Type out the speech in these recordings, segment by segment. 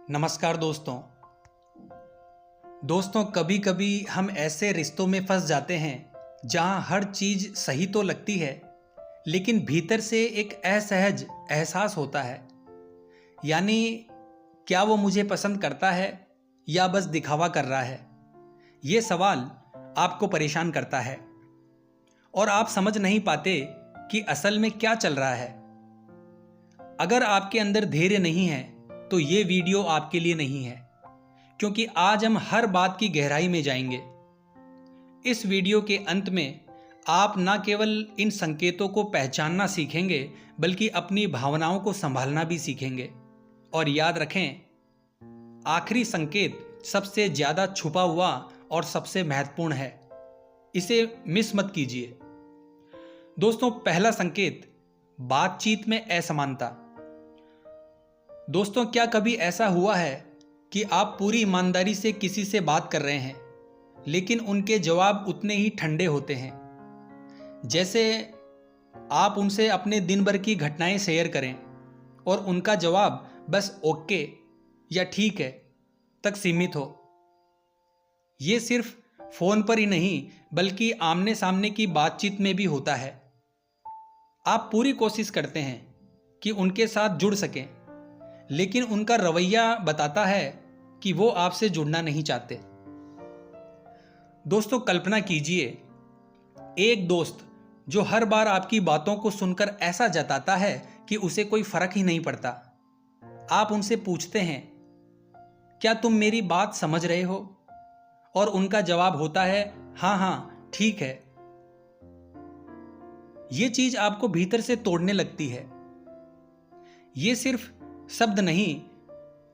नमस्कार दोस्तों कभी कभी हम ऐसे रिश्तों में फंस जाते हैं जहां हर चीज़ सही तो लगती है, लेकिन भीतर से एक असहज एहसास होता है। यानी क्या वो मुझे पसंद करता है या बस दिखावा कर रहा है? ये सवाल आपको परेशान करता है और आप समझ नहीं पाते कि असल में क्या चल रहा है। अगर आपके अंदर धैर्य नहीं है तो ये वीडियो आपके लिए नहीं है, क्योंकि आज हम हर बात की गहराई में जाएंगे। इस वीडियो के अंत में आप न केवल इन संकेतों को पहचानना सीखेंगे, बल्कि अपनी भावनाओं को संभालना भी सीखेंगे। और याद रखें, आखिरी संकेत सबसे ज़्यादा छुपा हुआ और सबसे महत्वपूर्ण है। इसे मिस मत कीजिए। दोस्तों, पहला संकेत, बातचीत में असमानता। दोस्तों, क्या कभी ऐसा हुआ है कि आप पूरी ईमानदारी से किसी से बात कर रहे हैं, लेकिन उनके जवाब उतने ही ठंडे होते हैं? जैसे आप उनसे अपने दिन भर की घटनाएं शेयर करें और उनका जवाब बस ओके या ठीक है तक सीमित हो। ये सिर्फ फ़ोन पर ही नहीं, बल्कि आमने सामने की बातचीत में भी होता है। आप पूरी कोशिश करते हैं कि उनके साथ जुड़ सकें, लेकिन उनका रवैया बताता है कि वो आपसे जुड़ना नहीं चाहते। दोस्तों, कल्पना कीजिए, एक दोस्त जो हर बार आपकी बातों को सुनकर ऐसा जताता है कि उसे कोई फर्क ही नहीं पड़ता। आप उनसे पूछते हैं, क्या तुम मेरी बात समझ रहे हो? और उनका जवाब होता है, हाँ हाँ ठीक है। ये चीज आपको भीतर से तोड़ने लगती है। ये सिर्फ शब्द नहीं,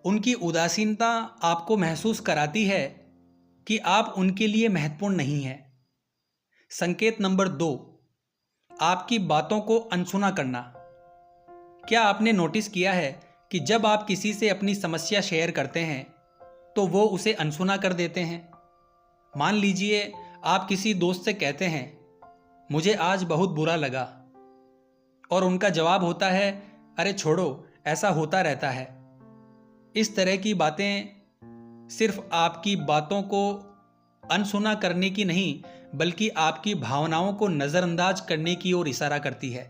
उनकी उदासीनता आपको महसूस कराती है कि आप उनके लिए महत्वपूर्ण नहीं हैं। संकेत नंबर 2, आपकी बातों को अनसुना करना। क्या आपने नोटिस किया है कि जब आप किसी से अपनी समस्या शेयर करते हैं तो वो उसे अनसुना कर देते हैं? मान लीजिए आप किसी दोस्त से कहते हैं, मुझे आज बहुत बुरा लगा, और उनका जवाब होता है, अरे छोड़ो, ऐसा होता रहता है। इस तरह की बातें सिर्फ आपकी बातों को अनसुना करने की नहीं, बल्कि आपकी भावनाओं को नज़रअंदाज करने की ओर इशारा करती है।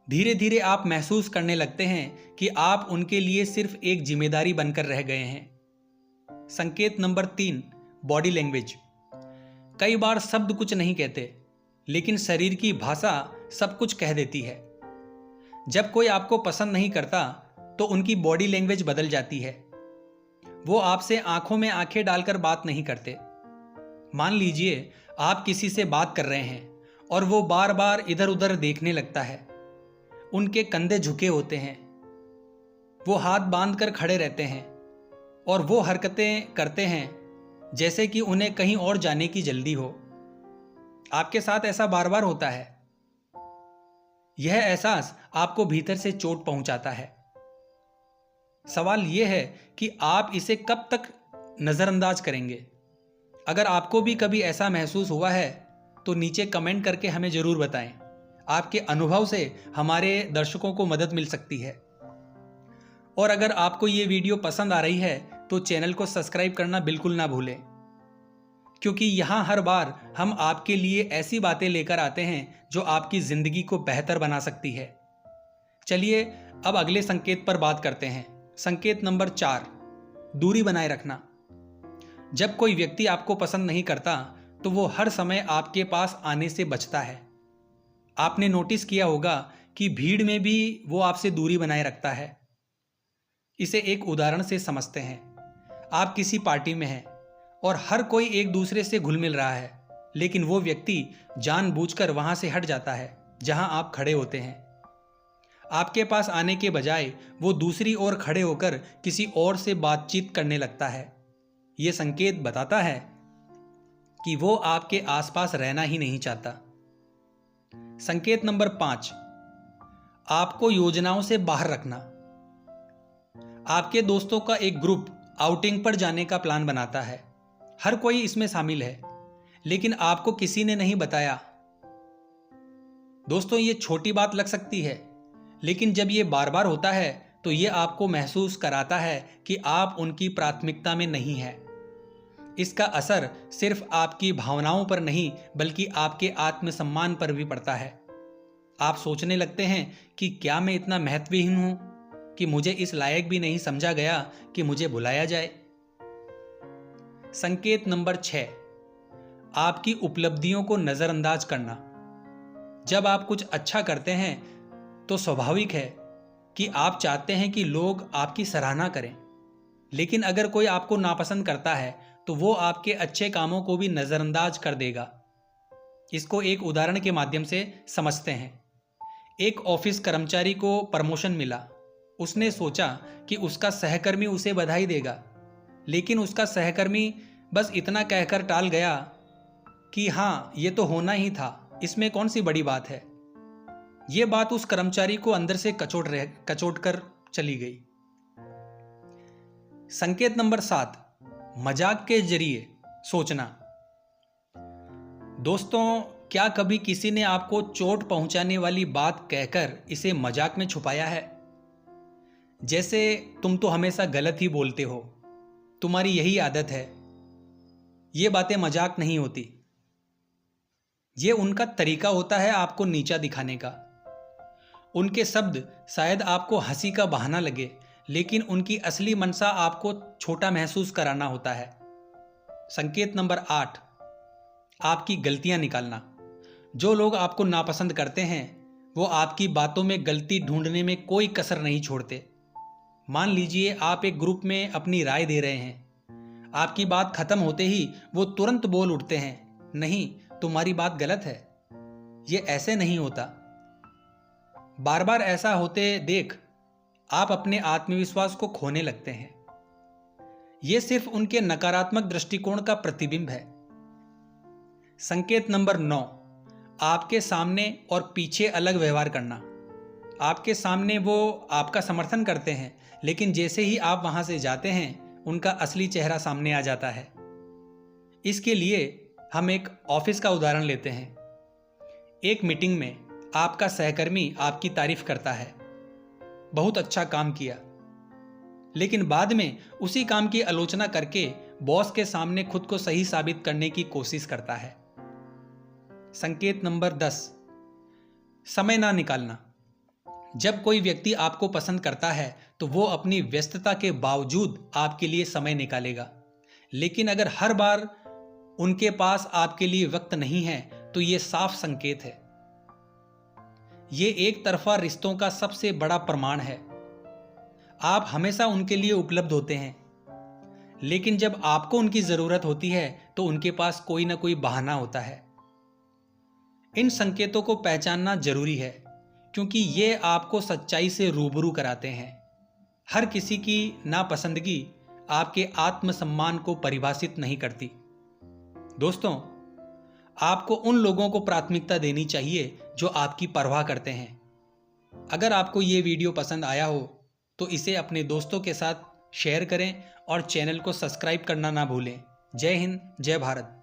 धीरे धीरे आप महसूस करने लगते हैं कि आप उनके लिए सिर्फ एक जिम्मेदारी बनकर रह गए हैं। संकेत नंबर 3, बॉडी लैंग्वेज। कई बार शब्द कुछ नहीं कहते, लेकिन शरीर की भाषा सब कुछ कह देती है। जब कोई आपको पसंद नहीं करता तो उनकी बॉडी लैंग्वेज बदल जाती है। वो आपसे आंखों में आंखें डालकर बात नहीं करते। मान लीजिए आप किसी से बात कर रहे हैं और वो बार बार इधर उधर देखने लगता है। उनके कंधे झुके होते हैं, वो हाथ बांध कर खड़े रहते हैं और वो हरकतें करते हैं जैसे कि उन्हें कहीं और जाने की जल्दी हो। आपके साथ ऐसा बार बार होता है। यह एहसास आपको भीतर से चोट पहुंचाता है। सवाल यह है कि आप इसे कब तक नज़रअंदाज करेंगे? अगर आपको भी कभी ऐसा महसूस हुआ है तो नीचे कमेंट करके हमें ज़रूर बताएं। आपके अनुभव से हमारे दर्शकों को मदद मिल सकती है। और अगर आपको ये वीडियो पसंद आ रही है तो चैनल को सब्सक्राइब करना बिल्कुल ना भूलें, क्योंकि यहाँ हर बार हम आपके लिए ऐसी बातें लेकर आते हैं जो आपकी ज़िंदगी को बेहतर बना सकती है। चलिए अब अगले संकेत पर बात करते हैं। संकेत नंबर 4, दूरी बनाए रखना। जब कोई व्यक्ति आपको पसंद नहीं करता तो वो हर समय आपके पास आने से बचता है। आपने नोटिस किया होगा कि भीड़ में भी वो आपसे दूरी बनाए रखता है। इसे एक उदाहरण से समझते हैं। आप किसी पार्टी में हैं और हर कोई एक दूसरे से घुल मिल रहा है, लेकिन वो व्यक्ति जानबूझकर वहां से हट जाता है जहां आप खड़े होते हैं। आपके पास आने के बजाय वो दूसरी ओर खड़े होकर किसी और से बातचीत करने लगता है। ये संकेत बताता है कि वो आपके आसपास रहना ही नहीं चाहता। संकेत नंबर 5, आपको योजनाओं से बाहर रखना। आपके दोस्तों का एक ग्रुप आउटिंग पर जाने का प्लान बनाता है। हर कोई इसमें शामिल है, लेकिन आपको किसी ने नहीं बताया। दोस्तों, ये छोटी बात लग सकती है, लेकिन जब ये बार बार होता है तो ये आपको महसूस कराता है कि आप उनकी प्राथमिकता में नहीं हैं। इसका असर सिर्फ आपकी भावनाओं पर नहीं बल्कि आपके आत्मसम्मान पर भी पड़ता है। आप सोचने लगते हैं कि क्या मैं इतना महत्वहीन हूं कि मुझे इस लायक भी नहीं समझा गया कि मुझे बुलाया जाए। संकेत नंबर 6, आपकी उपलब्धियों को नजरअंदाज करना। जब आप कुछ अच्छा करते हैं तो स्वाभाविक है कि आप चाहते हैं कि लोग आपकी सराहना करें, लेकिन अगर कोई आपको नापसंद करता है तो वो आपके अच्छे कामों को भी नजरअंदाज कर देगा। इसको एक उदाहरण के माध्यम से समझते हैं। एक ऑफिस कर्मचारी को प्रमोशन मिला। उसने सोचा कि उसका सहकर्मी उसे बधाई देगा, लेकिन उसका सहकर्मी बस इतना कहकर टाल गया कि हाँ, ये तो होना ही था, इसमें कौन सी बड़ी बात है। ये बात उस कर्मचारी को अंदर से कचोट कर चली गई। संकेत नंबर 7, मजाक के जरिए सोचना। दोस्तों, क्या कभी किसी ने आपको चोट पहुंचाने वाली बात कहकर इसे मजाक में छुपाया है? जैसे, तुम तो हमेशा गलत ही बोलते हो, तुम्हारी यही आदत है। ये बातें मजाक नहीं होती, ये उनका तरीका होता है आपको नीचा दिखाने का। उनके शब्द शायद आपको हंसी का बहाना लगे, लेकिन उनकी असली मंशा आपको छोटा महसूस कराना होता है। संकेत नंबर 8, आपकी गलतियां निकालना। जो लोग आपको नापसंद करते हैं वो आपकी बातों में गलती ढूंढने में कोई कसर नहीं छोड़ते। मान लीजिए आप एक ग्रुप में अपनी राय दे रहे हैं, आपकी बात खत्म होते ही वो तुरंत बोल उठते हैं, नहीं, तुम्हारी बात गलत है, ये ऐसे नहीं होता। बार बार ऐसा होते देख आप अपने आत्मविश्वास को खोने लगते हैं। ये सिर्फ उनके नकारात्मक दृष्टिकोण का प्रतिबिंब है। संकेत नंबर 9, आपके सामने और पीछे अलग व्यवहार करना। आपके सामने वो आपका समर्थन करते हैं, लेकिन जैसे ही आप वहां से जाते हैं उनका असली चेहरा सामने आ जाता है। इसके लिए हम एक ऑफिस का उदाहरण लेते हैं। एक मीटिंग में आपका सहकर्मी आपकी तारीफ करता है, बहुत अच्छा काम किया, लेकिन बाद में उसी काम की आलोचना करके बॉस के सामने खुद को सही साबित करने की कोशिश करता है। संकेत नंबर 10, समय ना निकालना। जब कोई व्यक्ति आपको पसंद करता है तो वो अपनी व्यस्तता के बावजूद आपके लिए समय निकालेगा, लेकिन अगर हर बार उनके पास आपके लिए वक्त नहीं है तो ये साफ संकेत है। ये एक तरफा रिश्तों का सबसे बड़ा प्रमाण है। आप हमेशा उनके लिए उपलब्ध होते हैं, लेकिन जब आपको उनकी जरूरत होती है तो उनके पास कोई ना कोई बहाना होता है। इन संकेतों को पहचानना जरूरी है, क्योंकि ये आपको सच्चाई से रूबरू कराते हैं। हर किसी की नापसंदगी आपके आत्मसम्मान को परिभाषित नहीं करती। दोस्तों, आपको उन लोगों को प्राथमिकता देनी चाहिए जो आपकी परवाह करते हैं। अगर आपको ये वीडियो पसंद आया हो तो इसे अपने दोस्तों के साथ शेयर करें और चैनल को सब्सक्राइब करना ना भूलें। जय हिंद, जय भारत।